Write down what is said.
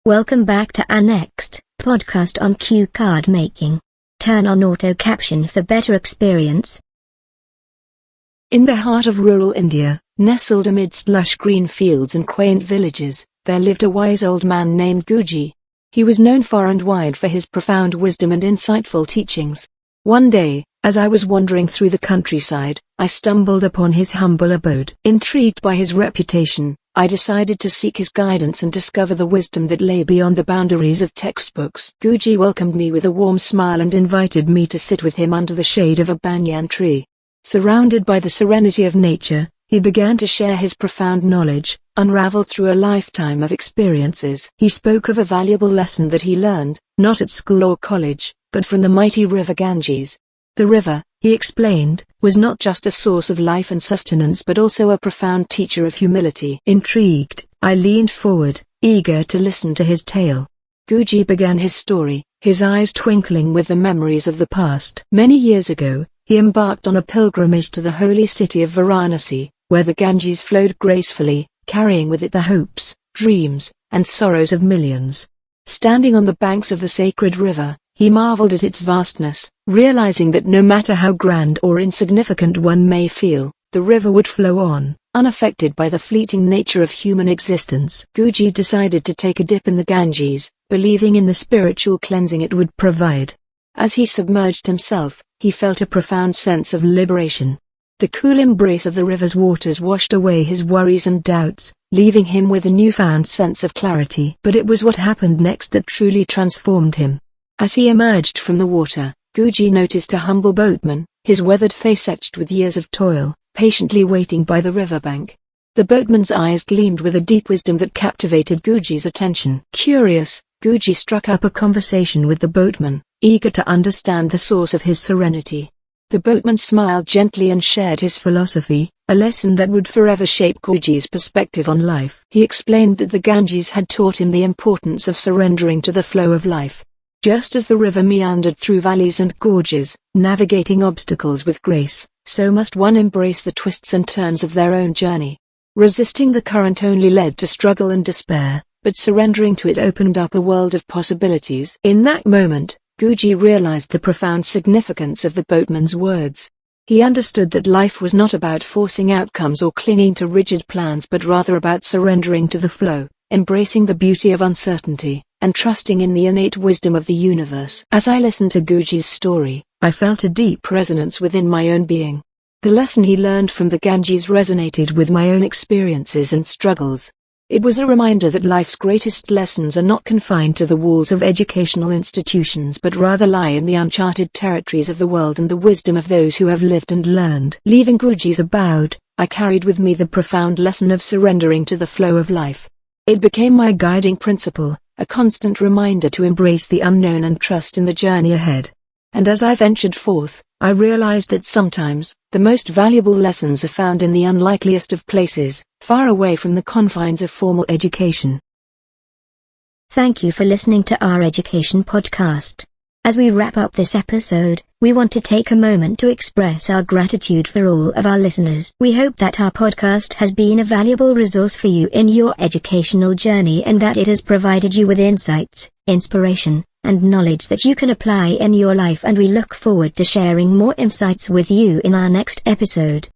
Welcome back to our next podcast on cue card making. Turn on auto caption for better experience. In the heart of rural India, nestled amidst lush green fields and quaint villages, there lived a wise old man named Guruji. He was known far and wide for his profound wisdom and insightful teachings. One day, as I was wandering through the countryside, I stumbled upon his humble abode. Intrigued by his reputation, I decided to seek his guidance and discover the wisdom that lay beyond the boundaries of textbooks. Guruji welcomed me with a warm smile and invited me to sit with him under the shade of a banyan tree. Surrounded by the serenity of nature, he began to share his profound knowledge, unraveled through a lifetime of experiences. He spoke of a valuable lesson that he learned, not at school or college, but from the mighty river Ganges. The river, he explained, was not just a source of life and sustenance but also a profound teacher of humility. Intrigued, I leaned forward, eager to listen to his tale. Guruji began his story, his eyes twinkling with the memories of the past. Many years ago, he embarked on a pilgrimage to the holy city of Varanasi, where the Ganges flowed gracefully, carrying with it the hopes, dreams, and sorrows of millions. Standing on the banks of the sacred river, he marveled at its vastness, realizing that no matter how grand or insignificant one may feel, the river would flow on, unaffected by the fleeting nature of human existence. Guruji decided to take a dip in the Ganges, believing in the spiritual cleansing it would provide. As he submerged himself, he felt a profound sense of liberation. The cool embrace of the river's waters washed away his worries and doubts, leaving him with a newfound sense of clarity. But it was what happened next that truly transformed him. As he emerged from the water, Guruji noticed a humble boatman, his weathered face etched with years of toil, patiently waiting by the riverbank. The boatman's eyes gleamed with a deep wisdom that captivated Guruji's attention. Curious, Guruji struck up a conversation with the boatman, eager to understand the source of his serenity. The boatman smiled gently and shared his philosophy, a lesson that would forever shape Guruji's perspective on life. He explained that the Ganges had taught him the importance of surrendering to the flow of life. Just as the river meandered through valleys and gorges, navigating obstacles with grace, so must one embrace the twists and turns of their own journey. Resisting the current only led to struggle and despair, but surrendering to it opened up a world of possibilities. In that moment, Guruji realized the profound significance of the boatman's words. He understood that life was not about forcing outcomes or clinging to rigid plans but rather about surrendering to the flow, embracing the beauty of uncertainty, and trusting in the innate wisdom of the universe. As I listened to Guruji's story, I felt a deep resonance within my own being. The lesson he learned from the Ganges resonated with my own experiences and struggles. It was a reminder that life's greatest lessons are not confined to the walls of educational institutions but rather lie in the uncharted territories of the world and the wisdom of those who have lived and learned. Leaving Guruji's abode, I carried with me the profound lesson of surrendering to the flow of life. It became my guiding principle, a constant reminder to embrace the unknown and trust in the journey ahead. And as I ventured forth, I realized that sometimes, the most valuable lessons are found in the unlikeliest of places, far away from the confines of formal education. Thank you for listening to our education podcast. As we wrap up this episode, we want to take a moment to express our gratitude for all of our listeners. We hope that our podcast has been a valuable resource for you in your educational journey and that it has provided you with insights, inspiration, and knowledge that you can apply in your life, and we look forward to sharing more insights with you in our next episode.